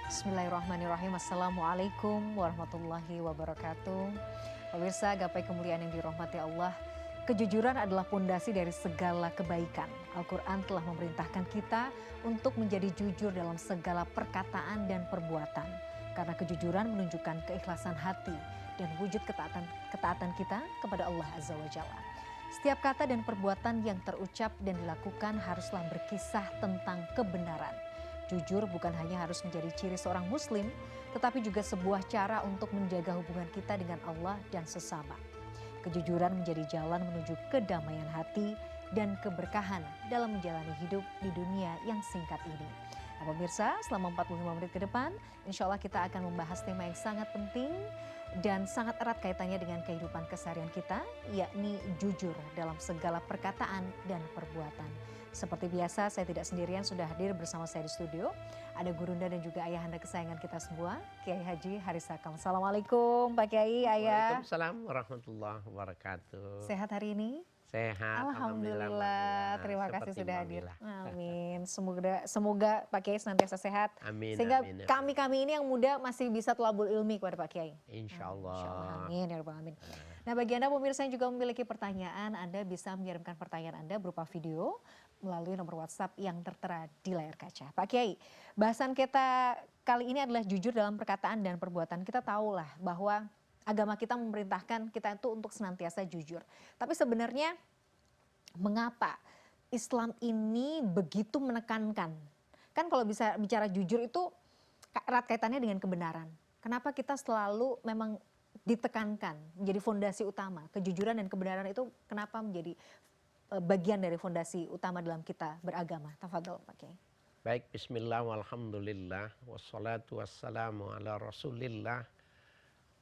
Bismillahirrahmanirrahim. Assalamualaikum warahmatullahi wabarakatuh. Pemirsa gapai kemuliaan yang dirahmati Allah, kejujuran adalah pondasi dari segala kebaikan. Al-Quran telah memerintahkan kita untuk menjadi jujur dalam segala perkataan dan perbuatan. Karena kejujuran menunjukkan keikhlasan hati dan wujud ketaatan kita kepada Allah Azza wa Jalla. Setiap kata dan perbuatan yang terucap dan dilakukan haruslah berkisah tentang kebenaran. Jujur bukan hanya harus menjadi ciri seorang muslim, tetapi juga sebuah cara untuk menjaga hubungan kita dengan Allah dan sesama. Kejujuran menjadi jalan menuju kedamaian hati dan keberkahan dalam menjalani hidup di dunia yang singkat ini. Nah, pemirsa, selama 45 menit ke depan, insya Allah kita akan membahas tema yang sangat penting dan sangat erat kaitannya dengan kehidupan keseharian kita, yakni jujur dalam segala perkataan dan perbuatan. Seperti biasa, saya tidak sendirian, sudah hadir bersama saya di studio. Ada gurunda dan juga ayahanda kesayangan kita semua, Kiai Haji Haris Hakam. Assalamualaikum Pak Kiai, Ayah. Waalaikumsalam warahmatullahi wabarakatuh. Sehat hari ini? Sehat. Alhamdulillah. Terima kasih Seperti sudah hadir. Alhamdulillah. Amin. Semoga Pak Kiai senantiasa sehat. Amin. Sehingga amin, kami ini yang muda masih bisa thalabul ilmi kepada Pak Kiai. Insya Allah. Insya Allah. Amin. Ya Rabbal Alamin. Nah, bagi Anda pemirsa yang juga memiliki pertanyaan, Anda bisa mengirimkan pertanyaan Anda berupa video melalui nomor WhatsApp yang tertera di layar kaca. Pak Kiai, bahasan kita kali ini adalah jujur dalam perkataan dan perbuatan. Kita tahulah bahwa agama kita memerintahkan kita itu untuk senantiasa jujur. Tapi sebenarnya mengapa Islam ini begitu menekankan? Kan kalau bisa bicara jujur itu erat kaitannya dengan kebenaran. Kenapa kita selalu memang ditekankan menjadi fondasi utama? Kejujuran dan kebenaran itu kenapa menjadi bagian dari fondasi utama dalam kita beragama? Tafadhol Pak Kiai. Baik, bismillah walhamdulillah wassalatu wassalamu ala rasulillah.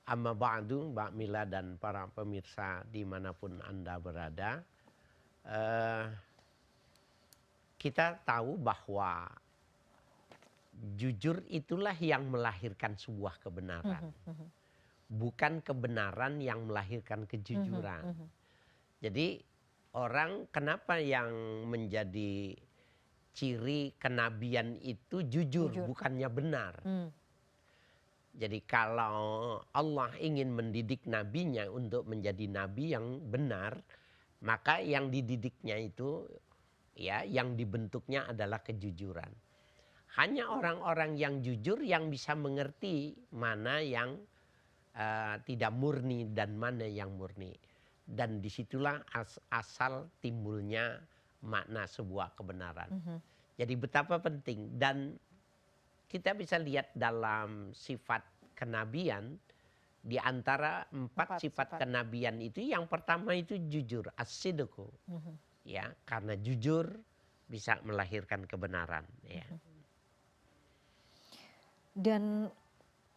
Amma ba'du, Mbak Mila dan para pemirsa dimanapun Anda berada. Kita tahu bahwa jujur itulah yang melahirkan sebuah kebenaran. Bukan kebenaran yang melahirkan kejujuran. Jadi orang kenapa yang menjadi ciri kenabian itu jujur. Bukannya benar. Jadi kalau Allah ingin mendidik nabinya untuk menjadi nabi yang benar, maka yang dididiknya itu ya yang dibentuknya adalah kejujuran. Hanya orang-orang yang jujur yang bisa mengerti mana yang tidak murni dan mana yang murni. Dan disitulah asal timbulnya makna sebuah kebenaran. Jadi betapa penting, dan kita bisa lihat dalam sifat kenabian, di antara empat sifat kenabian itu yang pertama itu jujur, as-sidqu. Ya, karena jujur bisa melahirkan kebenaran. Ya. Dan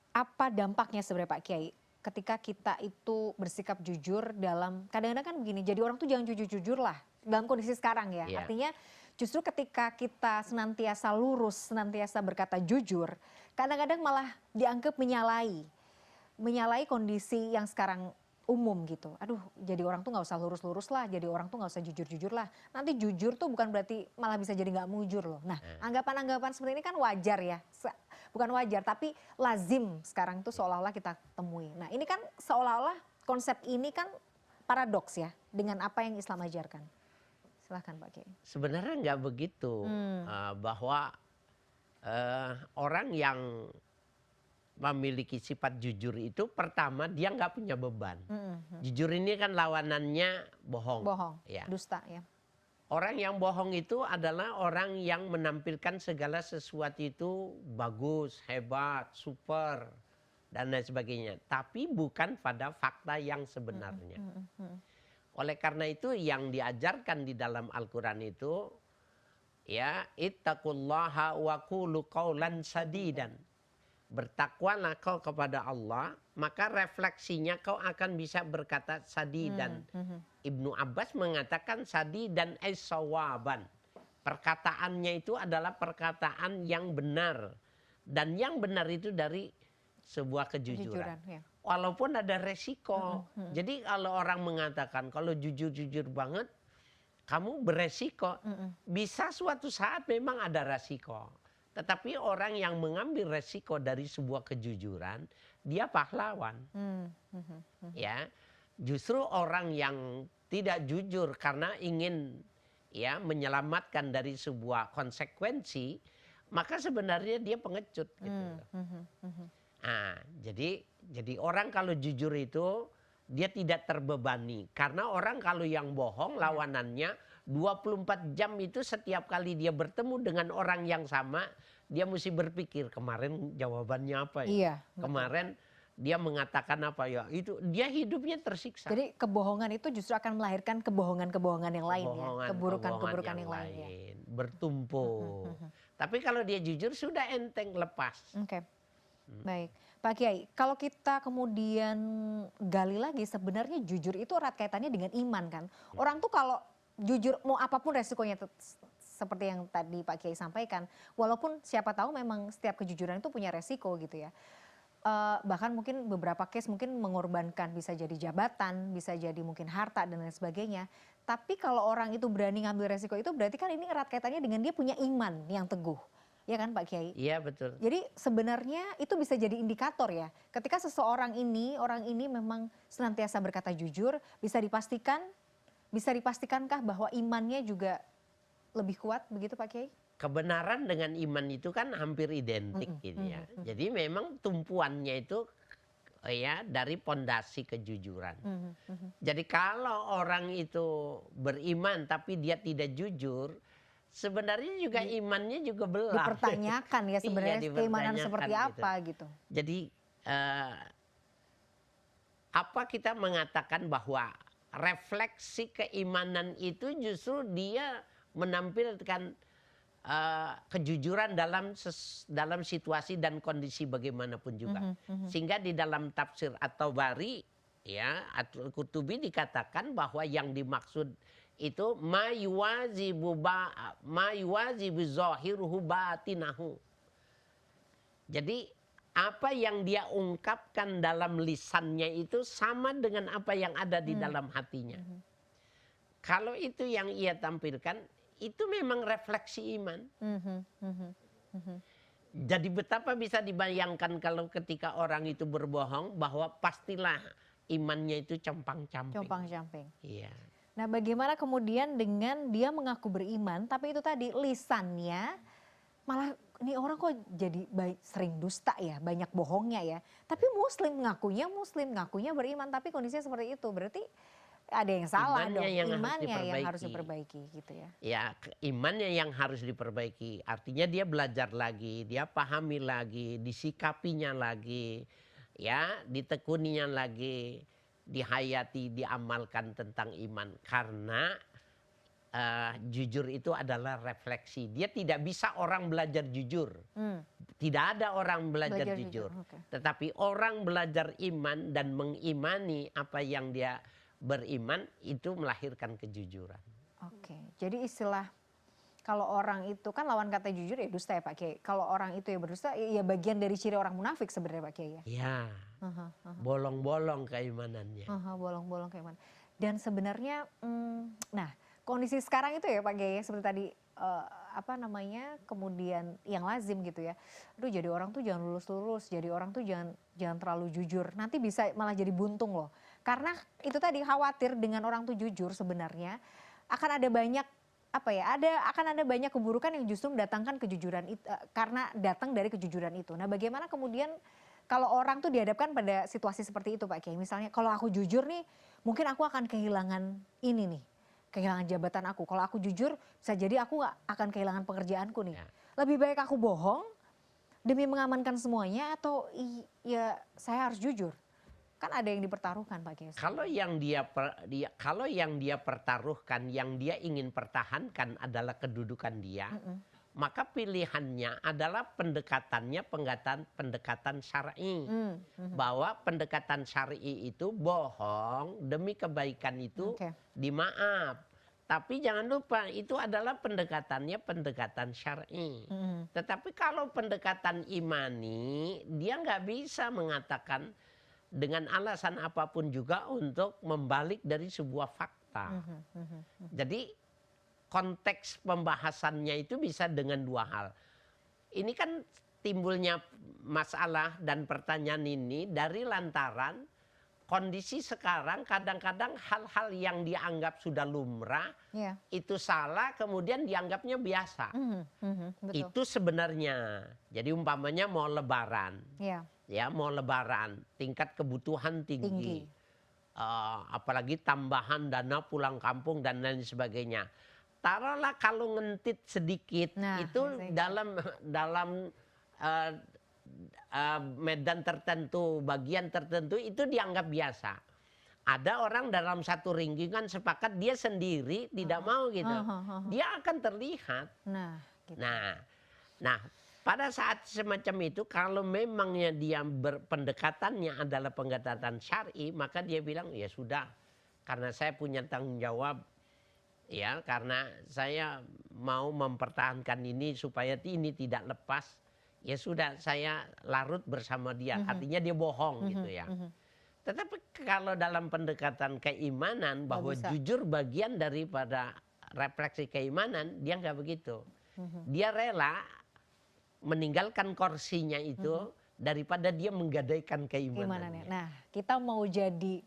apa dampaknya sebenarnya Pak Kiai ketika kita itu bersikap jujur dalam, kadang-kadang kan begini, jadi orang tuh jangan jujur-jujur lah dalam kondisi sekarang ya. Artinya justru ketika kita senantiasa lurus, senantiasa berkata jujur, kadang-kadang malah dianggap menyalahi kondisi yang sekarang umum gitu. Aduh, jadi orang tuh nggak usah lurus-lurus lah, jadi orang tuh nggak usah jujur-jujur lah. Nanti jujur tuh bukan berarti malah bisa jadi nggak mujur loh. Nah, anggapan-anggapan seperti ini kan wajar ya, bukan wajar tapi lazim sekarang tuh seolah-olah kita temui. Nah, ini kan seolah-olah konsep ini kan paradoks ya dengan apa yang Islam ajarkan. Silahkan Pak Kiai. Sebenarnya nggak begitu, bahwa orang yang memiliki sifat jujur itu pertama dia nggak punya beban. Jujur ini kan lawanannya bohong. Ya. Dusta ya. Orang yang bohong itu adalah orang yang menampilkan segala sesuatu itu bagus, hebat, super, dan lain sebagainya. Tapi bukan pada fakta yang sebenarnya. Oleh karena itu yang diajarkan di dalam Al-Quran itu, ya, ittaqullaha wa qulu qawlan sadidan. Bertakwalah kau kepada Allah, maka refleksinya kau akan bisa berkata sadidan. Ibnu Abbas mengatakan sadidan as-sawaban. Perkataannya itu adalah perkataan yang benar. Dan yang benar itu dari sebuah kejujuran. Ya. Walaupun ada resiko. Jadi kalau orang mengatakan kalau jujur-jujur banget, kamu beresiko. Bisa suatu saat memang ada resiko. Tetapi orang yang mengambil resiko dari sebuah kejujuran, dia pahlawan. Ya, justru orang yang tidak jujur karena ingin ya menyelamatkan dari sebuah konsekuensi, maka sebenarnya dia pengecut gitu loh. Nah, jadi orang kalau jujur itu dia tidak terbebani. Karena orang kalau yang bohong lawanannya 24 jam itu setiap kali dia bertemu dengan orang yang sama, dia mesti berpikir kemarin jawabannya apa ya? Iya, Kemarin dia mengatakan apa ya? Itu dia hidupnya tersiksa. Jadi kebohongan itu justru akan melahirkan kebohongan-kebohongan yang lain ya, keburukan-keburukan yang lain ya. Bertumpuk. Tapi kalau dia jujur sudah enteng, lepas. Oke. Baik, Pak Kiai, kalau kita kemudian gali lagi sebenarnya jujur itu erat kaitannya dengan iman kan. Orang tuh kalau jujur mau apapun resikonya seperti yang tadi Pak Kiai sampaikan, walaupun siapa tahu memang setiap kejujuran itu punya resiko gitu ya. Bahkan mungkin beberapa case mungkin mengorbankan bisa jadi jabatan, bisa jadi mungkin harta dan lain sebagainya. Tapi kalau orang itu berani ngambil resiko itu berarti kan ini erat kaitannya dengan dia punya iman yang teguh. Ya kan Pak Kiai? Iya betul. Jadi sebenarnya itu bisa jadi indikator ya. Ketika seseorang ini, orang ini memang senantiasa berkata jujur, bisa dipastikankah bahwa imannya juga lebih kuat begitu Pak Kiai? Kebenaran dengan iman itu kan hampir identik gitu ya. Jadi memang tumpuannya itu ya dari pondasi kejujuran. Jadi kalau orang itu beriman tapi dia tidak jujur, sebenarnya juga imannya juga belum dipertanyakan ya sebenarnya iya, keimanan seperti gitu. apa gitu. Jadi apa kita mengatakan bahwa refleksi keimanan itu justru dia menampilkan kejujuran dalam situasi dan kondisi bagaimanapun juga. Sehingga di dalam tafsir At-Tabari ya Al-Qurtubi dikatakan bahwa yang dimaksud itu ma yuwazibu zahiruhu batinahu. Jadi apa yang dia ungkapkan dalam lisannya itu sama dengan apa yang ada di dalam hatinya. Kalau itu yang ia tampilkan, itu memang refleksi iman. Jadi betapa bisa dibayangkan kalau ketika orang itu berbohong bahwa pastilah imannya itu compang-camping. Compang-camping. Iya. Nah, bagaimana kemudian dengan dia mengaku beriman, tapi itu tadi lisannya malah ini orang kok jadi sering dusta ya, banyak bohongnya ya. Tapi muslim, ngakunya beriman, tapi kondisinya seperti itu. Berarti ada yang salah dong, imannya yang harus diperbaiki gitu ya. Ya, imannya yang harus diperbaiki. Artinya dia belajar lagi, dia pahami lagi, disikapinya lagi, ya, ditekuninya lagi, dihayati, diamalkan tentang iman. Karena jujur itu adalah refleksi. Dia tidak bisa orang belajar jujur. Tidak ada orang belajar jujur. Tetapi orang belajar iman dan mengimani apa yang dia beriman itu melahirkan kejujuran. Oke, jadi istilah kalau orang itu kan lawan kata jujur ya dusta ya Pak Kiai. Kalau orang itu ya berdusta ya bagian dari ciri orang munafik sebenarnya Pak Kiai ya. Ya, bolong-bolong keimanannya. Bolong-bolong keimanan. Dan sebenarnya, nah kondisi sekarang itu ya Pak Kiai seperti tadi kemudian yang lazim gitu ya. Aduh jadi orang tuh jangan lulus-lulus, jadi orang tuh jangan terlalu jujur. Nanti bisa malah jadi buntung loh. Karena itu tadi khawatir dengan orang tuh jujur sebenarnya akan ada banyak akan ada banyak keburukan yang justru mendatangkan kejujuran itu karena datang dari kejujuran itu. Nah, bagaimana kemudian kalau orang tuh dihadapkan pada situasi seperti itu Pak Kiai, misalnya kalau aku jujur nih, mungkin aku akan kehilangan ini nih, kehilangan jabatan aku. Kalau aku jujur, bisa jadi aku akan kehilangan pekerjaanku nih. Lebih baik aku bohong demi mengamankan semuanya atau ya saya harus jujur. Kan ada yang dipertaruhkan Pak Kiai. Kalau yang dia pertaruhkan, yang dia ingin pertahankan adalah kedudukan dia, maka pilihannya adalah pendekatan syar'i. Bahwa pendekatan syar'i itu bohong demi kebaikan itu dimaaf. Tapi jangan lupa itu adalah pendekatan syar'i. Tetapi kalau pendekatan imani, dia nggak bisa mengatakan dengan alasan apapun juga untuk membalik dari sebuah fakta. Jadi konteks pembahasannya itu bisa dengan dua hal. ini kan timbulnya masalah dan pertanyaan ini dari lantaran kondisi sekarang kadang-kadang hal-hal yang dianggap sudah lumrah Ya. itu salah kemudian dianggapnya biasa. Betul. Itu sebenarnya. Jadi umpamanya mau lebaran. Ya. Ya, mau lebaran, tingkat kebutuhan tinggi. Apalagi tambahan dana pulang kampung dan lain sebagainya. Taruhlah kalau ngentit sedikit, Nah, itu dalam medan tertentu, bagian tertentu itu dianggap biasa. Ada orang dalam satu ringgingan sepakat dia sendiri tidak mau gitu. Dia akan terlihat. Gitu. Nah, pada saat semacam itu kalau memangnya dia pendekatannya adalah pendekatan syar'i, maka dia bilang ya sudah, karena saya punya tanggung jawab. Ya, karena saya mau mempertahankan ini supaya ini tidak lepas. Ya sudah, saya larut bersama dia. Artinya dia bohong gitu ya. Tetapi kalau dalam pendekatan keimanan bahwa jujur bagian daripada refleksi keimanan, dia nggak begitu. Dia rela meninggalkan kursinya itu daripada dia menggadaikan keimanannya. Nah, kita mau jadi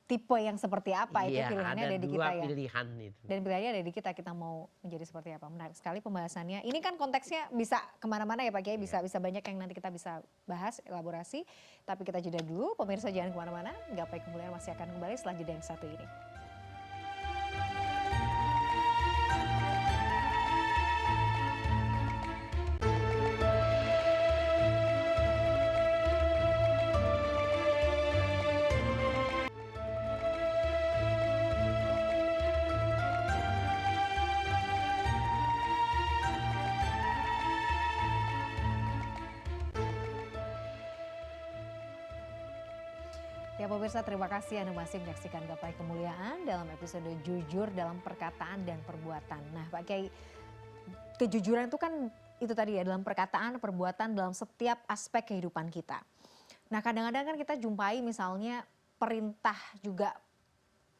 tipe yang seperti apa itu pilihannya ada di kita ya. Pilihan itu. Dan pilihannya ada di kita mau menjadi seperti apa. Menarik sekali pembahasannya. Ini kan konteksnya bisa kemana-mana ya Pak Kiai, bisa banyak yang nanti kita bisa bahas, elaborasi. Tapi kita jeda dulu, pemirsa jangan kemana-mana. Gapai Kemuliaan masih akan kembali setelah jeda yang satu ini. Ya pemirsa, terima kasih Anda masih menyaksikan Gapai Kemuliaan dalam episode Jujur dalam Perkataan dan Perbuatan. Nah Pak Kiai, kejujuran itu kan itu tadi ya, dalam perkataan, perbuatan, dalam setiap aspek kehidupan kita. Nah kadang-kadang kan kita jumpai misalnya perintah juga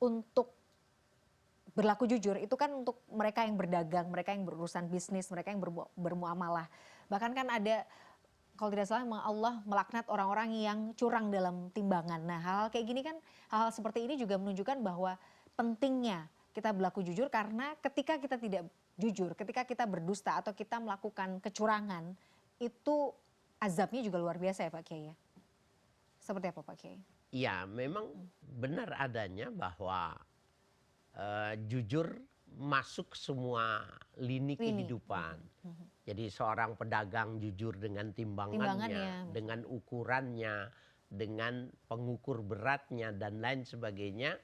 untuk berlaku jujur, itu kan untuk mereka yang berdagang, mereka yang berurusan bisnis, mereka yang bermuamalah. Bahkan kan ada, kalau tidak salah Allah melaknat orang-orang yang curang dalam timbangan. Nah hal-hal kayak gini kan, hal-hal seperti ini juga menunjukkan bahwa pentingnya kita berlaku jujur, karena ketika kita tidak jujur, ketika kita berdusta atau kita melakukan kecurangan, itu azabnya juga luar biasa ya Pak Kiai ya. Seperti apa Pak Kiai? Ya memang benar adanya bahwa jujur masuk semua lini kehidupan. Jadi seorang pedagang jujur dengan timbangannya, dengan ukurannya, dengan pengukur beratnya dan lain sebagainya.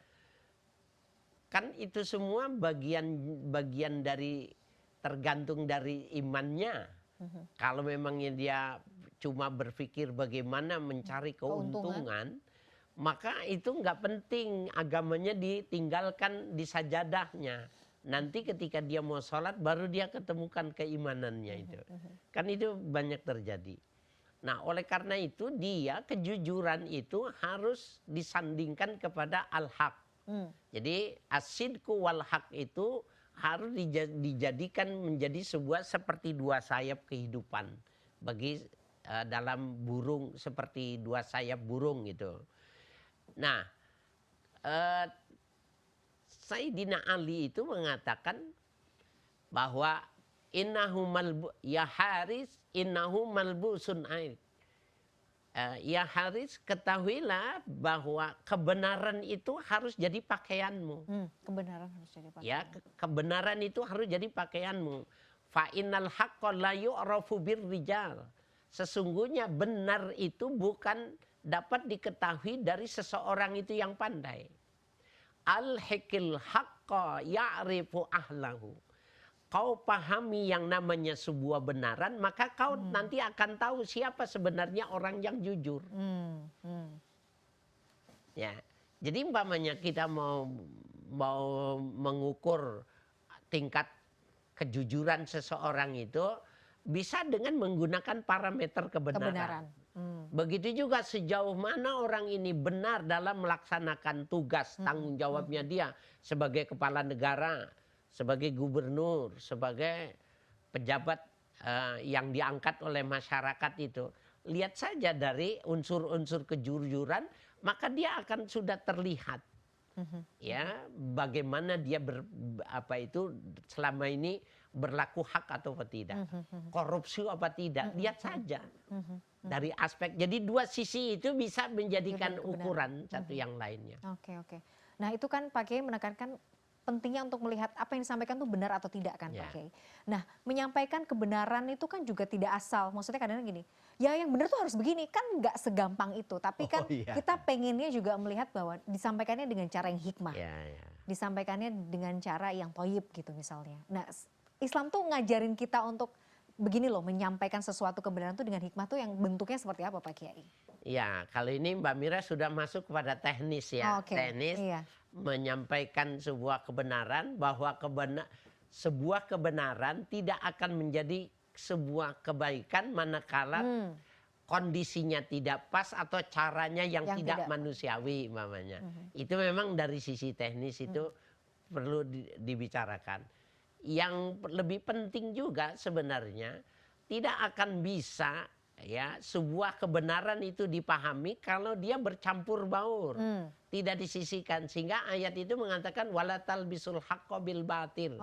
Kan itu semua bagian dari tergantung dari imannya. Kalau memangnya dia cuma berpikir bagaimana mencari keuntungan, maka itu nggak penting agamanya ditinggalkan di sajadahnya. Nanti ketika dia mau sholat baru dia ketemukan keimanannya itu. Kan itu banyak terjadi. Nah oleh karena itu dia kejujuran itu harus disandingkan kepada al-haq. Jadi as-sidqu wal haq itu harus dijadikan menjadi sebuah seperti dua sayap kehidupan. Bagi dalam burung, seperti dua sayap burung gitu. Nah Sayyidina Ali itu mengatakan bahwa ya Haris innahu malbusun air. Ya Haris, ketahuilah bahwa kebenaran itu harus jadi pakaianmu. Kebenaran harus jadi pakaianmu. Ya, kebenaran itu harus jadi pakaianmu. Fa innal haqqa la yu'rafu birrijal. Sesungguhnya benar itu bukan dapat diketahui dari seseorang itu yang pandai. Al-hikil haqqa ya'rifu ahlahu. Kau pahami yang namanya sebuah benaran, maka kau nanti akan tahu siapa sebenarnya orang yang jujur. Ya, jadi umpamanya kita mau mengukur tingkat kejujuran seseorang itu bisa dengan menggunakan parameter kebenaran. Begitu juga sejauh mana orang ini benar dalam melaksanakan tugas tanggung jawabnya dia sebagai kepala negara, sebagai gubernur, sebagai pejabat yang diangkat oleh masyarakat itu, lihat saja dari unsur-unsur kejujuran, maka dia akan sudah terlihat ya bagaimana dia selama ini berlaku hak atau tidak, korupsi apa tidak, lihat saja dari aspek. Jadi dua sisi itu bisa menjadikan ukuran satu yang lainnya. Oke. Nah itu kan Pak Kiai menekankan pentingnya untuk melihat apa yang disampaikan itu benar atau tidak kan Pak Kiai. Nah menyampaikan kebenaran itu kan juga tidak asal. Maksudnya kadang-kadang gini, ya yang benar tuh harus begini, kan nggak segampang itu. Tapi kan kita pengennya juga melihat bahwa disampaikannya dengan cara yang hikmah. Disampaikannya dengan cara yang toyib gitu misalnya. Nah Islam tuh ngajarin kita untuk begini loh, menyampaikan sesuatu kebenaran tuh dengan hikmah tuh yang bentuknya seperti apa Pak Kiai? Ya, kalau ini Mbak Mira sudah masuk kepada teknis ya. Teknis menyampaikan sebuah kebenaran, bahwa sebuah kebenaran tidak akan menjadi sebuah kebaikan manakala kondisinya tidak pas atau caranya yang tidak manusiawi mamanya. Itu memang dari sisi teknis itu perlu dibicarakan. Yang lebih penting juga sebenarnya tidak akan bisa ya sebuah kebenaran itu dipahami kalau dia bercampur baur, tidak disisihkan, sehingga ayat itu mengatakan wala talbisul haqqo bil batil.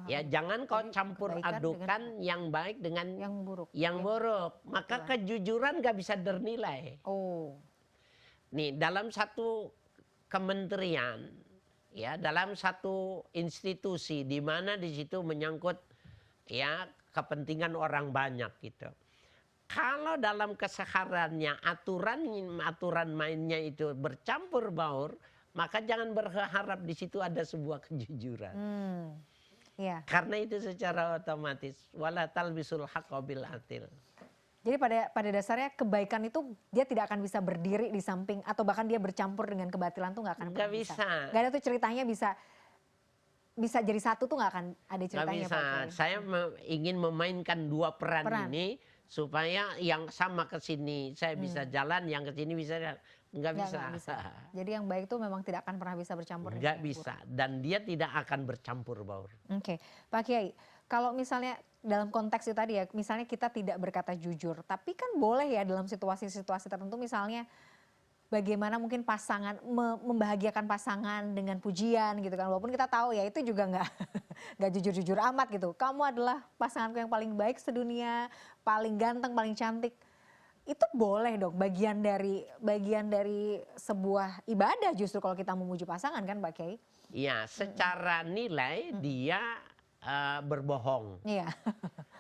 Ya jangan kau campur adukan yang baik dengan yang buruk. Maka kejujuran gak bisa ternilai. Nih dalam satu kementerian, ya dalam satu institusi di mana di situ menyangkut ya kepentingan orang banyak gitu. Kalau dalam kesehariannya aturan mainnya itu bercampur baur, maka jangan berharap di situ ada sebuah kejujuran. Karena itu secara otomatis wala talbisul haqqo bil batil. Jadi pada dasarnya kebaikan itu dia tidak akan bisa berdiri di samping atau bahkan dia bercampur dengan kebatilan tuh nggak akan bisa. Gak ada tuh ceritanya bisa jadi satu tuh nggak akan ada ceritanya. Gak bisa. Saya ingin memainkan dua peran ini supaya yang sama ke sini saya bisa jalan, yang ke sini bisa nggak bisa. Jadi yang baik itu memang tidak akan pernah bisa bercampur. Nggak bisa, dan dia tidak akan bercampur baur. Pak Kiai, kalau misalnya dalam konteks itu tadi ya, misalnya kita tidak berkata jujur, tapi kan boleh ya dalam situasi-situasi tertentu, misalnya bagaimana mungkin pasangan membahagiakan pasangan dengan pujian gitu kan, walaupun kita tahu ya itu juga nggak jujur-jujur amat gitu. Kamu adalah pasanganku yang paling baik sedunia, paling ganteng, paling cantik. Itu boleh dong, bagian dari sebuah ibadah justru kalau kita memuji pasangan kan Pak Kiai? Iya, secara nilai dia berbohong.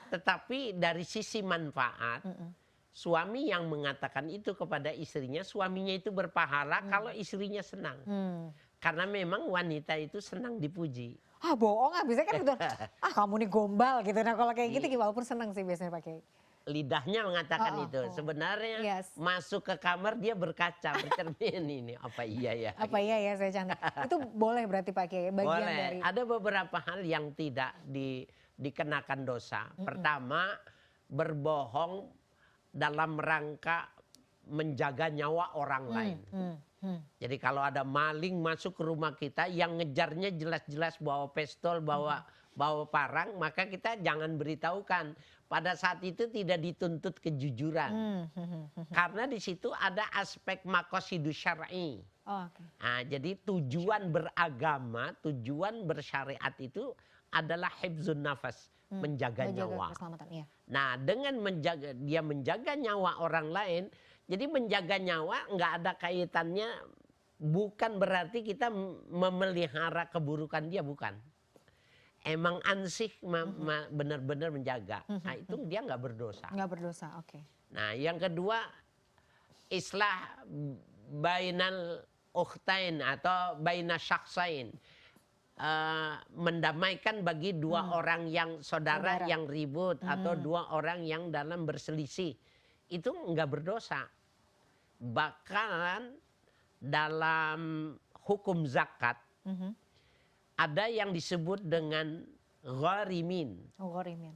Tetapi dari sisi manfaat, suami yang mengatakan itu kepada istrinya, suaminya itu berpahala kalau istrinya senang. Karena memang wanita itu senang dipuji. Bohong biasanya kan betul. Kamu nih gombal gitu. Nah kalau kayak gitu walaupun senang sih biasanya pakai. Lidahnya mengatakan itu. Sebenarnya masuk ke kamar dia berkaca, bercermin ini. Apa iya ya? Apa iya ya saya cantik. Itu boleh berarti Pak Kiai, bagian boleh. dari. Ada beberapa hal yang tidak dikenakan dosa. Pertama, berbohong dalam rangka menjaga nyawa orang lain. Jadi kalau ada maling masuk ke rumah kita yang ngejarnya jelas-jelas bawa pistol, bawa parang, maka kita jangan beritahukan. Pada saat itu tidak dituntut kejujuran. Karena di situ ada aspek maqasidus syar'i. Nah, jadi tujuan beragama, tujuan bersyariat itu adalah hifzun nafas, menjaga nyawa. Nah, dengan menjaga nyawa orang lain, jadi menjaga nyawa nggak ada kaitannya, bukan berarti kita memelihara keburukan dia, bukan. Emang ansih benar-benar menjaga. Nah, itu dia nggak berdosa. Nggak berdosa, Nah, yang kedua, islah bainal ukhtain atau baina syakhsain. Mendamaikan bagi dua orang yang saudara yang ribut atau dua orang yang dalam berselisih, itu nggak berdosa. Bahkan dalam hukum zakat ada yang disebut dengan gharimin.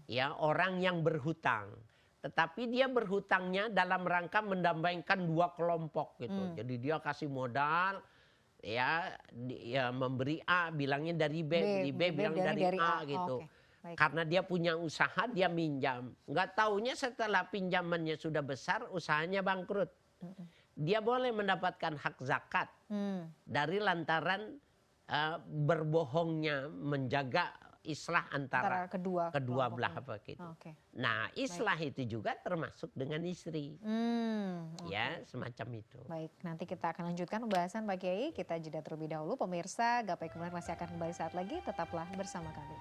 Ya, orang yang berhutang. Tetapi dia berhutangnya dalam rangka mendamaikan dua kelompok gitu. Jadi dia kasih modal, ya memberi A bilangnya dari B, dari B bilangnya dari A gitu. baik. Karena dia punya usaha, dia minjam. Nggak taunya setelah pinjamannya sudah besar, usahanya bangkrut. Dia boleh mendapatkan hak zakat dari lantaran berbohongnya, menjaga islah antara kedua belah apa gitu. Oke. Nah, islah itu juga termasuk dengan istri. Ya, semacam itu. Baik, nanti kita akan lanjutkan pembahasan Pak Kiai. Kita jeda terlebih dahulu. Pemirsa, Gapai Kemuliaan masih akan kembali saat lagi. Tetaplah bersama kami.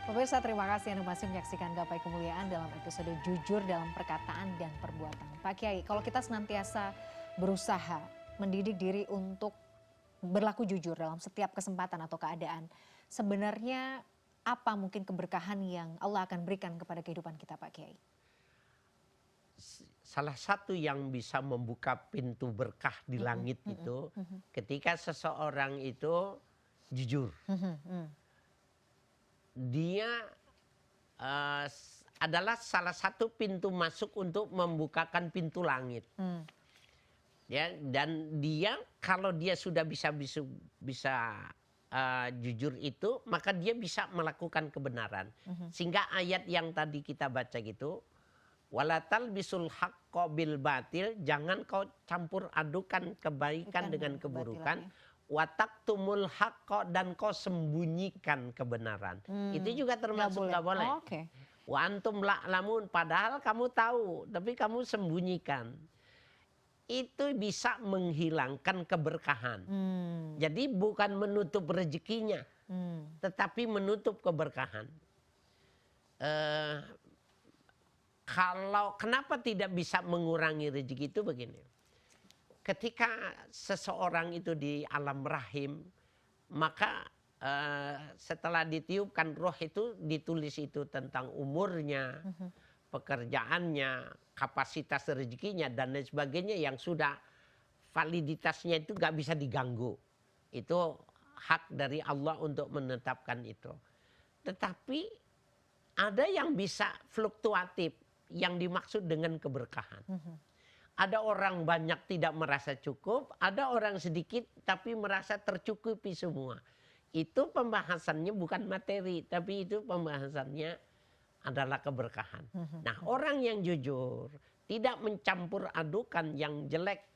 Pemirsa, terima kasih Anda masih menyaksikan Gapai Kemuliaan dalam episode Jujur dalam Perkataan dan Perbuatan. Pak Kiai, kalau kita senantiasa berusaha mendidik diri untuk berlaku jujur dalam setiap kesempatan atau keadaan, sebenarnya apa mungkin keberkahan yang Allah akan berikan kepada kehidupan kita, Pak Kiai? Salah satu yang bisa membuka pintu berkah di langit itu ketika seseorang itu jujur. Dia adalah salah satu pintu masuk untuk membukakan pintu langit. Ya, dan dia kalau dia sudah bisa jujur itu, maka dia bisa melakukan kebenaran. Sehingga ayat yang tadi kita baca gitu, walatal bisul haqqo bil batil, jangan kau campur adukan kebaikan dengan keburukan. Watak tumul haqqo, dan kau sembunyikan kebenaran. Itu juga termasuk nggak boleh. Wa antum la'lamun, padahal kamu tahu tapi kamu sembunyikan. Itu bisa menghilangkan keberkahan. Jadi bukan menutup rezekinya, tetapi menutup keberkahan. Kalau kenapa tidak bisa mengurangi rezeki itu begini. Ketika seseorang itu di alam rahim, maka setelah ditiupkan roh itu ditulis itu tentang umurnya, pekerjaannya, kapasitas rezekinya dan lain sebagainya yang sudah validitasnya itu gak bisa diganggu. Itu hak dari Allah untuk menetapkan itu. Tetapi ada yang bisa fluktuatif yang dimaksud dengan keberkahan. Ada orang banyak tidak merasa cukup, ada orang sedikit tapi merasa tercukupi semua. Itu pembahasannya bukan materi, tapi itu pembahasannya adalah keberkahan. Nah, orang yang jujur, tidak mencampur adukan yang jelek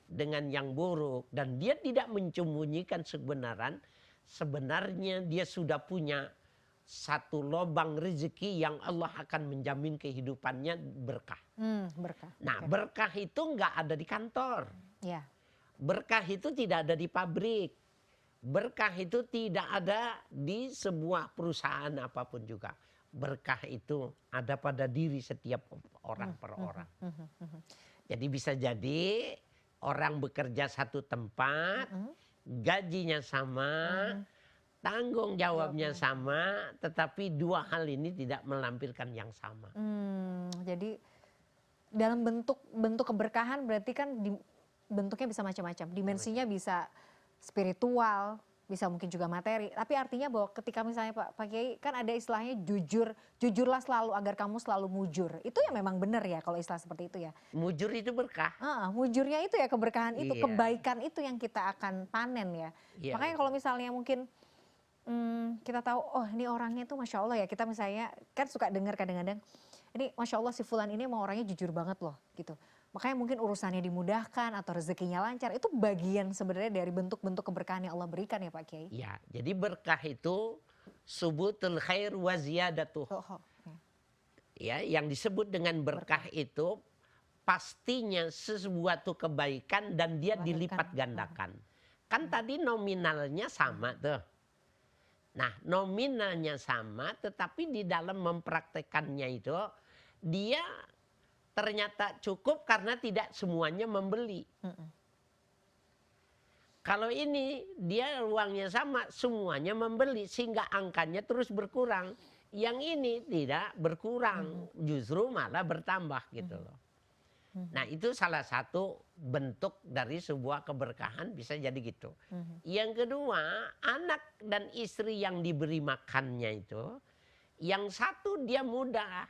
dengan yang buruk, dan dia tidak menyembunyikan kebenaran, sebenarnya dia sudah punya satu lubang rezeki yang Allah akan menjamin kehidupannya berkah. Berkah. Nah, berkah itu nggak ada di kantor. Ya. Berkah itu tidak ada di pabrik. Berkah itu tidak ada di sebuah perusahaan apapun juga. Berkah itu ada pada diri setiap orang per orang. Jadi bisa jadi orang bekerja satu tempat, gajinya sama, tanggung jawabnya sama, tetapi dua hal ini tidak melampirkan yang sama. Jadi dalam bentuk keberkahan berarti kan bentuknya bisa macam-macam. Dimensinya bisa spiritual, bisa mungkin juga materi. Tapi artinya bahwa ketika misalnya Pak Kiai kan ada istilahnya jujurlah selalu agar kamu selalu mujur. Itu ya memang benar ya kalau istilah seperti itu ya. Mujur itu berkah. Mujurnya itu ya keberkahan itu, kebaikan itu yang kita akan panen ya. Makanya kalau misalnya mungkin kita tahu, oh ini orangnya tuh Masya Allah ya, kita misalnya kan suka dengar kadang-kadang, ini Masya Allah si fulan ini mau orangnya jujur banget loh gitu. Makanya mungkin urusannya dimudahkan atau rezekinya lancar, itu bagian sebenarnya dari bentuk-bentuk keberkahan yang Allah berikan ya Pak Kiai. Ya, jadi berkah itu subutul khair wa ziyadatuh. Ya, yang disebut dengan berkah itu pastinya sesuatu kebaikan dan dia dilipat gandakan. Kan tadi nominalnya sama tuh. Nah, nominalnya sama, tetapi di dalam mempraktekannya itu dia ternyata cukup karena tidak semuanya membeli. Kalau ini dia uangnya sama, semuanya membeli sehingga angkanya terus berkurang. yang ini tidak berkurang, justru malah bertambah gitu loh. Nah itu salah satu bentuk dari sebuah keberkahan, bisa jadi gitu. Yang kedua, anak dan istri yang diberi makannya itu, yang satu dia mudah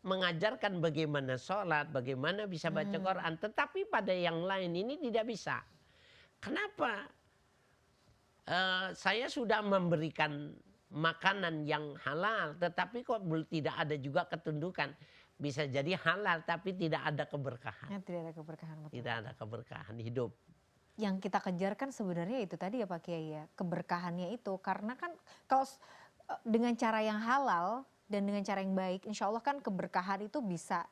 mengajarkan bagaimana sholat, bagaimana bisa baca Quran. Tetapi pada yang lain ini tidak bisa. Kenapa? Saya sudah memberikan makanan yang halal, tetapi kok tidak ada juga ketundukan. Bisa jadi halal tapi tidak ada keberkahan. Ya, tidak ada keberkahan. Betul. Tidak ada keberkahan hidup. Yang kita kejar kan sebenarnya itu tadi ya Pak Kiai ya, keberkahannya itu. Karena kan kalau dengan cara yang halal dan dengan cara yang baik, insya Allah kan keberkahan itu bisa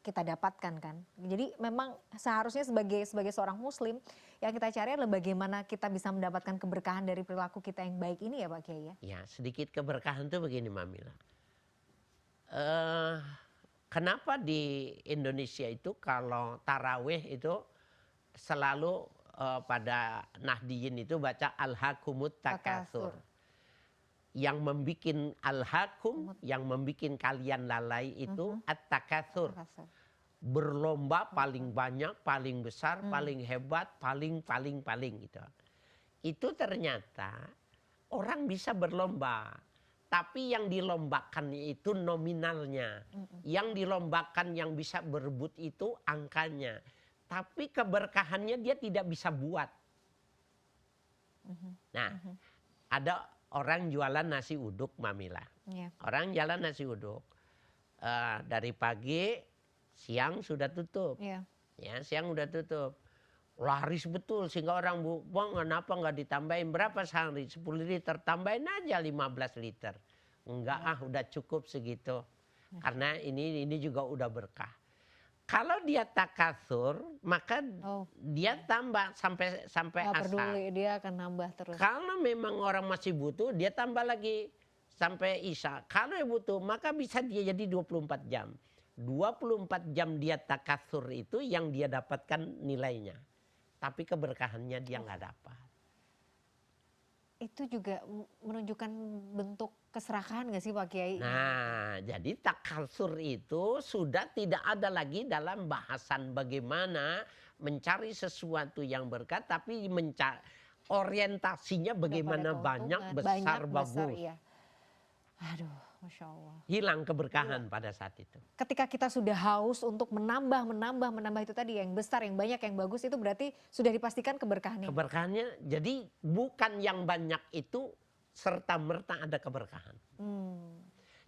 kita dapatkan kan. Jadi memang seharusnya sebagai seorang muslim, yang kita cari adalah bagaimana kita bisa mendapatkan keberkahan dari perilaku kita yang baik ini ya Pak Kiai ya. Ya, sedikit keberkahan tuh begini Mamila. Kenapa di Indonesia itu kalau tarawih itu selalu pada Nahdiyin itu baca Alhaakumut Takatsur. Yang membikin Alhaakum, yang membikin kalian lalai itu At-Takatsur. Berlomba paling banyak, paling besar, paling hebat, paling gitu. Itu ternyata orang bisa berlomba. Tapi yang dilombakan itu nominalnya. Yang dilombakan yang bisa berebut itu angkanya. Tapi keberkahannya dia tidak bisa buat. Nah, ada orang jualan nasi uduk Mamila. Orang jualan nasi uduk. Dari pagi, siang sudah tutup. Ya, siang sudah tutup. Laris betul sehingga orang bang kenapa nggak ditambahin berapa sehari 10 liter, tambahin aja 15 liter. Enggak udah cukup segitu. Karena ini juga udah berkah. Kalau dia takatsur maka dia tambah sampai asar. Peduli, dia akan nambah terus. Kalau memang orang masih butuh dia tambah lagi sampai isya. Kalau butuh maka bisa dia jadi 24 jam. 24 jam dia takatsur itu yang dia dapatkan nilainya. Tapi keberkahannya dia nggak dapat. Itu juga menunjukkan bentuk keserakahan nggak sih Pak Kiai? Nah, jadi takatsur itu sudah tidak ada lagi dalam bahasan bagaimana mencari sesuatu yang berkah, tapi orientasinya bagaimana banyak, besar, bagus. Iya. Aduh, Masya Allah. Hilang keberkahan pada saat itu. Ketika kita sudah haus untuk menambah itu tadi yang besar, yang banyak, yang bagus, itu berarti sudah dipastikan keberkahannya. Keberkahannya, jadi bukan yang banyak itu serta merta ada keberkahan.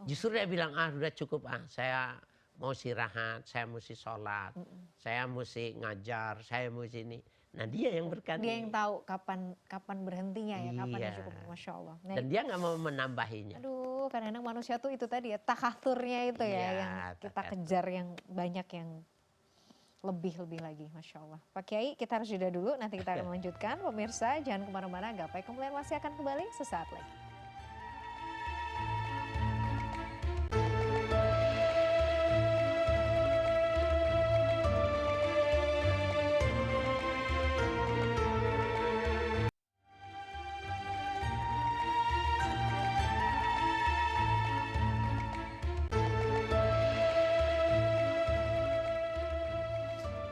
Justru dia bilang udah cukup saya mau istirahat, saya mesti sholat, saya mesti ngajar, saya mesti ini. Nah dia yang berkah. Dia yang tahu kapan berhentinya ya, kapan yang cukup, Masya Allah. Nah, dan dia nggak mau menambahinya. Aduh, kadang-kadang manusia tuh itu tadi ya, takatsurnya itu ya, yang kita kejar yang banyak, yang lebih lagi, Masya Allah. Pak Kiai, kita harus jeda dulu, nanti kita akan melanjutkan. Pemirsa, jangan kemana-mana, Gapai Kemuliaan masih akan kembali sesaat lagi.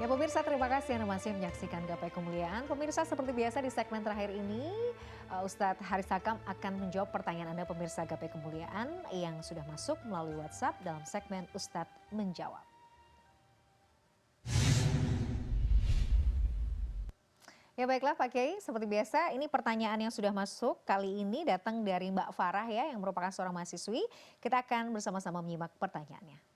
Ya pemirsa, terima kasih Anda masih menyaksikan Gapai Kemuliaan. Pemirsa, seperti biasa di segmen terakhir ini, Ustadz Haris Hakam akan menjawab pertanyaan Anda pemirsa Gapai Kemuliaan yang sudah masuk melalui WhatsApp dalam segmen Ustadz Menjawab. Ya baiklah Pak Kiai, seperti biasa ini pertanyaan yang sudah masuk kali ini datang dari Mbak Farah ya, yang merupakan seorang mahasiswi. Kita akan bersama-sama menyimak pertanyaannya.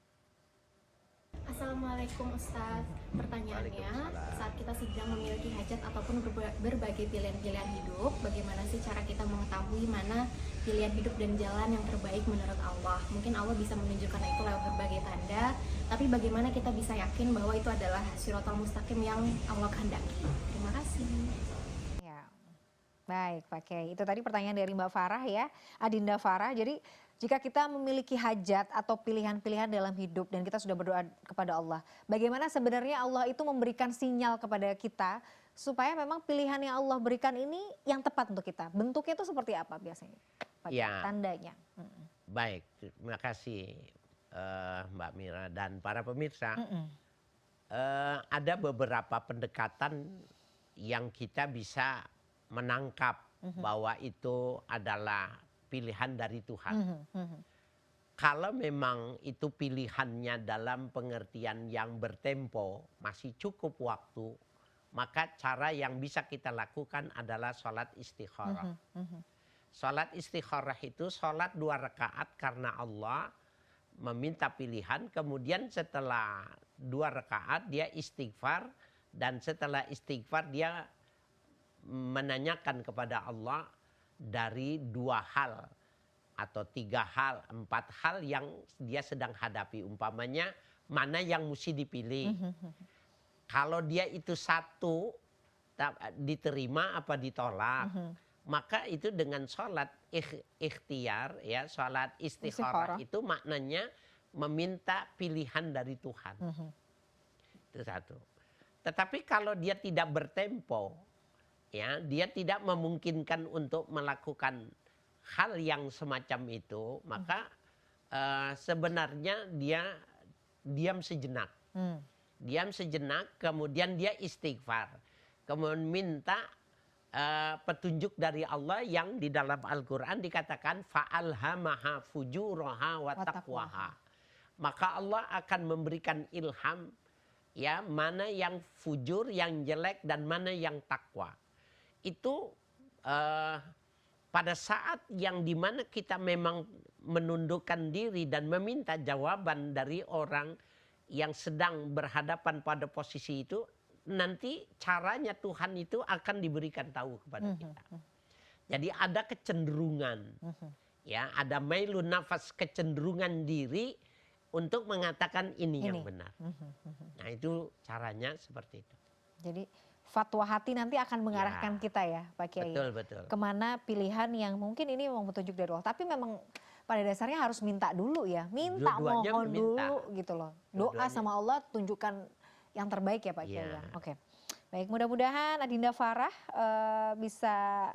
Assalamualaikum Ustadz. Pertanyaannya, saat kita sedang memiliki hajat ataupun berbagai pilihan-pilihan hidup, bagaimana sih cara kita mengetahui mana pilihan hidup dan jalan yang terbaik menurut Allah? Mungkin Allah bisa menunjukkan itu lewat berbagai tanda, tapi bagaimana kita bisa yakin bahwa itu adalah Shiratal Mustaqim yang Allah kehendaki? Terima kasih. Ya, baik Pak Kiai. Itu tadi pertanyaan dari Mbak Farah ya, Adinda Farah. Jadi jika kita memiliki hajat atau pilihan-pilihan dalam hidup dan kita sudah berdoa kepada Allah, bagaimana sebenarnya Allah itu memberikan sinyal kepada kita supaya memang pilihan yang Allah berikan ini yang tepat untuk kita? Bentuknya itu seperti apa biasanya? Ya. Tandanya. Baik, terima kasih Mbak Mira dan para pemirsa. Ada beberapa pendekatan yang kita bisa menangkap bahwa itu adalah pilihan dari Tuhan. Kalau memang itu pilihannya dalam pengertian yang bertempo, masih cukup waktu, maka cara yang bisa kita lakukan adalah sholat istikharah. Sholat istikharah itu sholat 2 rakaat karena Allah meminta pilihan, kemudian setelah 2 rakaat dia istighfar, dan setelah istighfar dia menanyakan kepada Allah dari 2 hal atau 3 hal, 4 hal yang dia sedang hadapi. Umpamanya mana yang mesti dipilih. Kalau dia itu satu diterima apa ditolak, maka itu dengan sholat ikhtiar, ya, sholat istikharah itu maknanya meminta pilihan dari Tuhan. Itu satu. Tetapi kalau dia tidak bertempo, ya, dia tidak memungkinkan untuk melakukan hal yang semacam itu, maka sebenarnya dia diam sejenak. Diam sejenak, kemudian dia istighfar. Kemudian minta petunjuk dari Allah yang di dalam Al-Quran dikatakan fa'alhamaha fujuraha wa taqwaha. Maka Allah akan memberikan ilham, ya, mana yang fujur, yang jelek, dan mana yang takwa. Itu pada saat yang dimana kita memang menundukkan diri dan meminta jawaban dari orang yang sedang berhadapan pada posisi itu, nanti caranya Tuhan itu akan diberikan tahu kepada kita. Jadi ada kecenderungan, ya, ada mailun nafas, kecenderungan diri untuk mengatakan ini yang benar. Nah, itu caranya seperti itu. Jadi fatwa hati nanti akan mengarahkan kita ya Pak Kiai. Betul, betul. Kemana pilihan yang mungkin ini memang petunjuk dari Allah. Tapi memang pada dasarnya harus minta dulu ya. Minta, mohon dulu gitu loh. Doa sama Allah, tunjukkan yang terbaik ya Pak Kiai. Ya. Oke. Baik, mudah-mudahan Adinda Farah bisa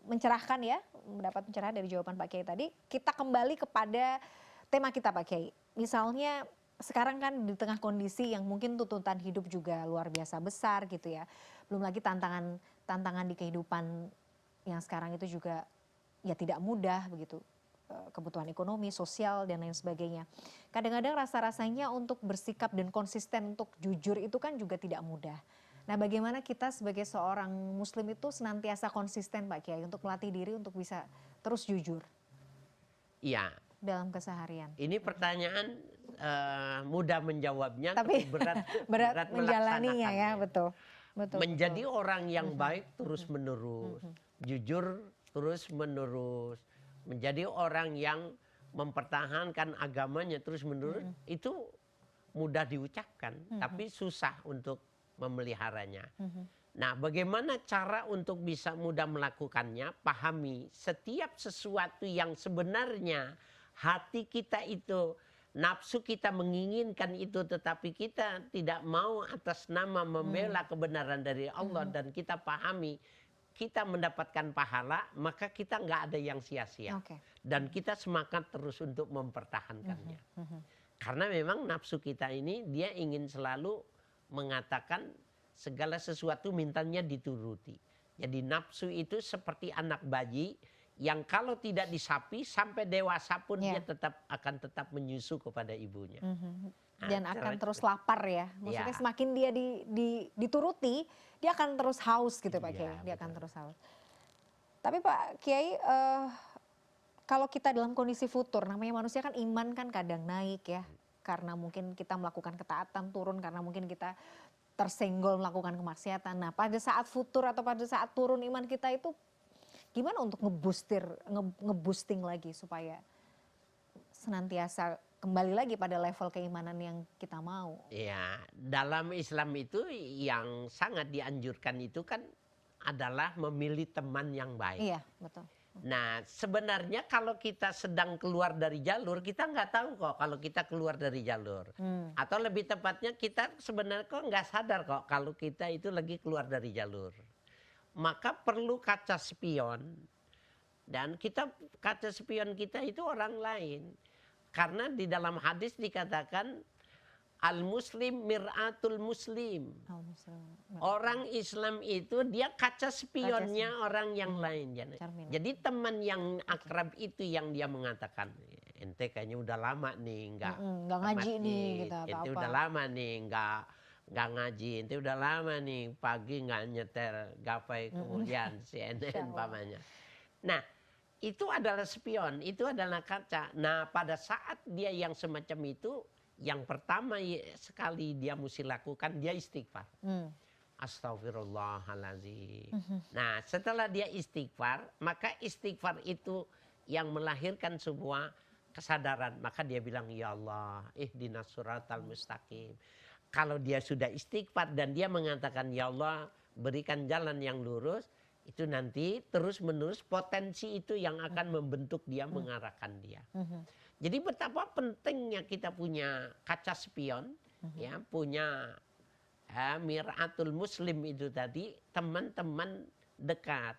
mencerahkan ya. Mendapat pencerahan dari jawaban Pak Kiai tadi. Kita kembali kepada tema kita Pak Kiai. Misalnya sekarang kan di tengah kondisi yang mungkin tuntutan hidup juga luar biasa besar gitu ya. Belum lagi tantangan di kehidupan yang sekarang itu juga ya tidak mudah begitu. Kebutuhan ekonomi, sosial, dan lain sebagainya. Kadang-kadang rasa-rasanya untuk bersikap dan konsisten untuk jujur itu kan juga tidak mudah. Nah, bagaimana kita sebagai seorang muslim itu senantiasa konsisten Pak Kiai untuk melatih diri untuk bisa terus jujur? Iya. Dalam keseharian. Ini pertanyaan mudah menjawabnya, tapi berat menjalaninya ya, betul. Menjadi orang yang baik terus-menerus, jujur terus-menerus, menjadi orang yang mempertahankan agamanya terus-menerus, itu mudah diucapkan, tapi susah untuk memeliharanya. Nah, bagaimana cara untuk bisa mudah melakukannya? Pahami setiap sesuatu yang sebenarnya hati kita itu, nafsu kita menginginkan itu, tetapi kita tidak mau atas nama membela kebenaran dari Allah, dan kita pahami kita mendapatkan pahala, maka kita nggak ada yang sia-sia. Dan kita semangat terus untuk mempertahankannya. Karena memang nafsu kita ini dia ingin selalu mengatakan segala sesuatu mintanya dituruti. Jadi nafsu itu seperti anak bayi yang kalau tidak disapi sampai dewasa pun dia akan tetap menyusu kepada ibunya. Dan akan terus lapar ya. Maksudnya semakin dia dituruti, dia akan terus haus gitu Pak Kiai. Dia akan terus haus. Tapi Pak Kiai, kalau kita dalam kondisi futur, namanya manusia kan iman kan kadang naik ya. Karena mungkin kita melakukan ketaatan, turun karena mungkin kita tersenggol melakukan kemaksiatan. Nah, pada saat futur atau pada saat turun iman kita itu gimana untuk nge-boosting lagi supaya senantiasa kembali lagi pada level keimanan yang kita mau. Ya, dalam Islam itu yang sangat dianjurkan itu kan adalah memilih teman yang baik. Iya, betul. Nah, sebenarnya kalau kita sedang keluar dari jalur, kita nggak tahu kok kalau kita keluar dari jalur. Atau lebih tepatnya kita sebenarnya kok nggak sadar kok kalau kita itu lagi keluar dari jalur. Maka perlu kaca spion Dan kita, kaca spion kita itu orang lain. Karena di dalam hadis dikatakan al-muslim mir'atul muslim. Orang Islam itu dia kaca spionnya orang yang lain. Jadi teman yang akrab itu yang dia mengatakan, ente kayaknya udah lama nih nggak ngaji nih gitu, ente udah lama nih nggak ngaji, ente udah lama nih pagi nggak nyetel gapai kemudian CNN pamannya. Nah, itu adalah spion, itu adalah kaca. Nah, pada saat dia yang semacam itu, yang pertama sekali dia mesti lakukan, dia istighfar. Astagfirullahaladzim. Nah, setelah dia istighfar, maka istighfar itu yang melahirkan sebuah kesadaran. Maka dia bilang, ya Allah, ihdinas siratal mustaqim. Kalau dia sudah istighfar dan dia mengatakan, ya Allah, berikan jalan yang lurus, itu nanti terus-menerus potensi itu yang akan membentuk dia, mengarahkan dia. Jadi betapa pentingnya kita punya kaca spion, ya, punya mir'atul muslim itu tadi, teman-teman dekat.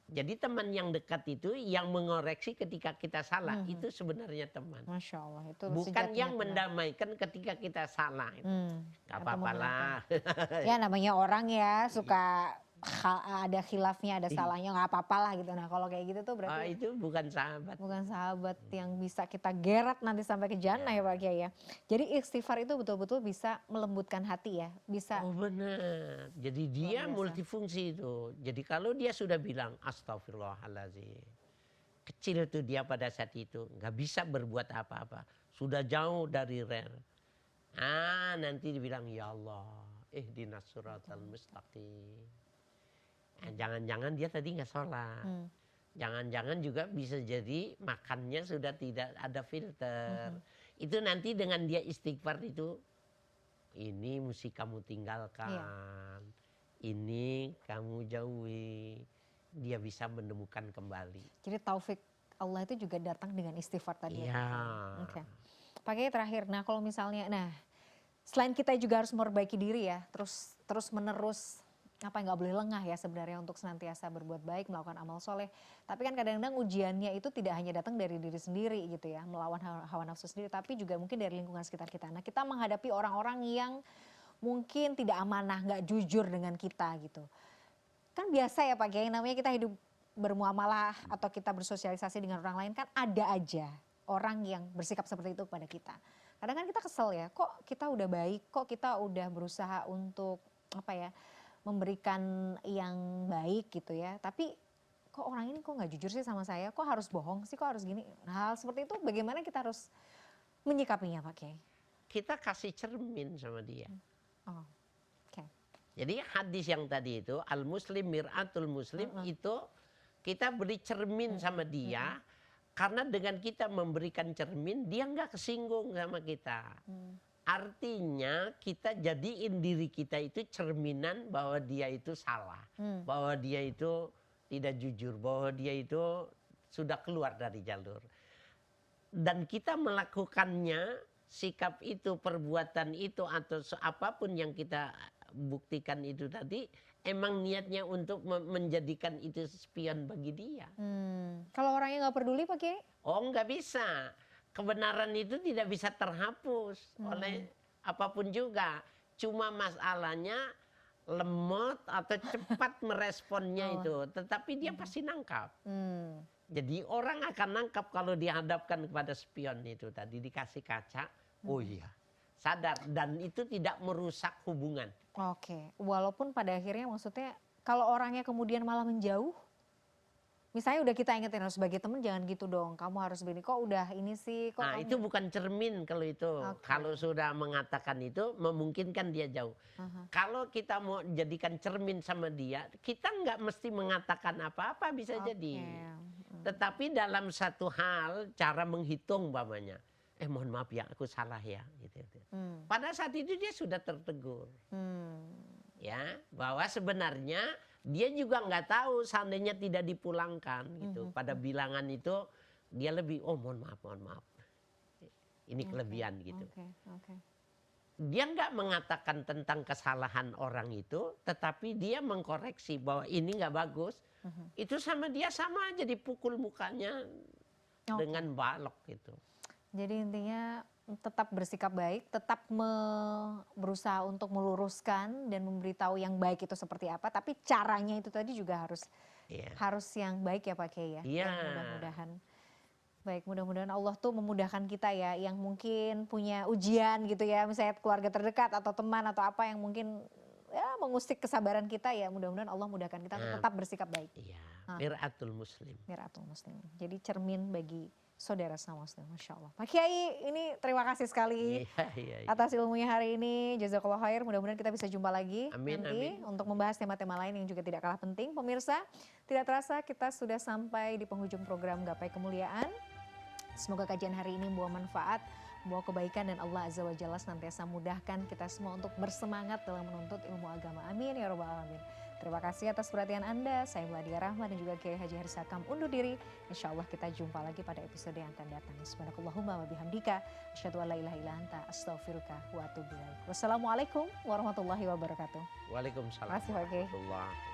Jadi teman yang dekat itu yang mengoreksi ketika kita salah, itu sebenarnya teman. Masya Allah, itu bukan yang mendamaikan ketika kita salah. Gak apa-apa lah. Ya namanya orang ya suka ada khilafnya, ada salahnya, nggak apa-apa lah gitu. Nah kalau kayak gitu tuh berarti itu bukan sahabat. Bukan sahabat yang bisa kita geret nanti sampai ke jannah ya Pak Kiai ya. Jadi istighfar itu betul-betul bisa melembutkan hati ya, bisa. Oh benar. Jadi dia multifungsi itu. Jadi kalau dia sudah bilang astagfirullahaladzim, kecil tuh dia pada saat itu nggak bisa berbuat apa-apa, sudah jauh dari rel. Nanti dibilang ya Allah, ihdinas siratal mustaqim. Jangan-jangan dia tadi nggak sholat. Jangan-jangan juga bisa jadi makannya sudah tidak ada filter. Itu nanti dengan dia istighfar itu, ini mesti kamu tinggalkan. Ini kamu jauhi. Dia bisa menemukan kembali. Jadi taufik Allah itu juga datang dengan istighfar tadi. Iya. Oke. Pak Kiai terakhir, nah kalau misalnya, selain kita juga harus memperbaiki diri ya, terus menerus nggak boleh lengah ya sebenarnya untuk senantiasa berbuat baik, melakukan amal soleh. Tapi kan kadang-kadang ujiannya itu tidak hanya datang dari diri sendiri gitu ya, melawan hawa nafsu sendiri, tapi juga mungkin dari lingkungan sekitar kita. Nah kita menghadapi orang-orang yang mungkin tidak amanah, nggak jujur dengan kita gitu. Kan biasa ya Pak Kiai, namanya kita hidup bermuamalah atau kita bersosialisasi dengan orang lain, kan ada aja orang yang bersikap seperti itu kepada kita. Kadang kan kita kesel ya, kok kita udah baik, kok kita udah berusaha untuk memberikan yang baik gitu ya, tapi kok orang ini kok nggak jujur sih sama saya, kok harus bohong sih, kok harus gini. Nah, hal seperti itu bagaimana kita harus menyikapinya Pak Kiai? Kita kasih cermin sama dia. Okay. Jadi hadis yang tadi itu, al-muslim mir'atul muslim, itu kita beri cermin sama dia, karena dengan kita memberikan cermin, dia nggak kesinggung sama kita. Artinya kita jadiin diri kita itu cerminan bahwa dia itu salah. Bahwa dia itu tidak jujur. Bahwa dia itu sudah keluar dari jalur. Dan kita melakukannya, sikap itu, perbuatan itu, atau apapun yang kita buktikan itu tadi, emang niatnya untuk menjadikan itu spion bagi dia. Kalau orangnya nggak peduli Pak Kiai? Oh nggak bisa. Kebenaran itu tidak bisa terhapus oleh apapun juga. Cuma masalahnya lemot atau cepat meresponnya itu. Tetapi dia pasti nangkap. Jadi orang akan nangkap kalau dihadapkan kepada spion itu tadi, dikasih kaca. Oh iya, sadar. Dan itu tidak merusak hubungan. Oke, walaupun pada akhirnya maksudnya kalau orangnya kemudian malah menjauh. Misalnya udah kita ingetin, harus sebagai teman jangan gitu dong, kamu harus begini, kok udah ini sih. Kok kamu... itu bukan cermin kalau itu. Kalau sudah mengatakan itu, memungkinkan dia jauh. Kalau kita mau jadikan cermin sama dia, kita nggak mesti mengatakan apa-apa, bisa jadi. Tetapi dalam satu hal, cara menghitung umpamanya, mohon maaf ya, aku salah ya. Gitu. Pada saat itu dia sudah tertegur. Ya, bahwa sebenarnya dia juga nggak tahu seandainya tidak dipulangkan gitu. Pada bilangan itu dia lebih mohon maaf. Ini kelebihan gitu. Dia nggak mengatakan tentang kesalahan orang itu, tetapi dia mengkoreksi bahwa ini nggak bagus. itu sama dia sama aja dipukul mukanya dengan balok gitu. Jadi intinya tetap bersikap baik, tetap berusaha untuk meluruskan dan memberitahu yang baik itu seperti apa, tapi caranya itu tadi juga harus yang baik ya Pak Kiai ya. Iya. Yang mudah-mudahan baik, mudah-mudahan Allah tuh memudahkan kita ya, yang mungkin punya ujian gitu ya, misalnya keluarga terdekat atau teman atau apa yang mungkin ya mengusik kesabaran kita ya, mudah-mudahan Allah mudahkan kita untuk tetap bersikap baik. Iya, mir'atul muslim. Mir'atul muslim. Jadi cermin bagi saudara sama muslim, Masya Allah. Pak Kiai, ini terima kasih sekali atas ilmunya hari ini. Jazakallah khair, mudah-mudahan kita bisa jumpa lagi nanti untuk membahas tema-tema lain yang juga tidak kalah penting. Pemirsa, tidak terasa kita sudah sampai di penghujung program Gapai Kemuliaan. Semoga kajian hari ini membawa manfaat, membawa kebaikan, dan Allah Azza wa Jalla senantiasa mudahkan kita semua untuk bersemangat dalam menuntut ilmu agama. Amin ya rabbal alamin. Terima kasih atas perhatian Anda. Saya Meladia Rahma dan juga Kiai Haji Harisakam undur diri. Insya Allah kita jumpa lagi pada episode yang akan datang. Subhanakallahumma wa bihamdika asyhadu an la ilaha illa anta astaghfiruka wa atubu ilaik. Wassalamualaikum warahmatullahi wabarakatuh. Waalaikumsalam warahmatullahi wabarakatuh.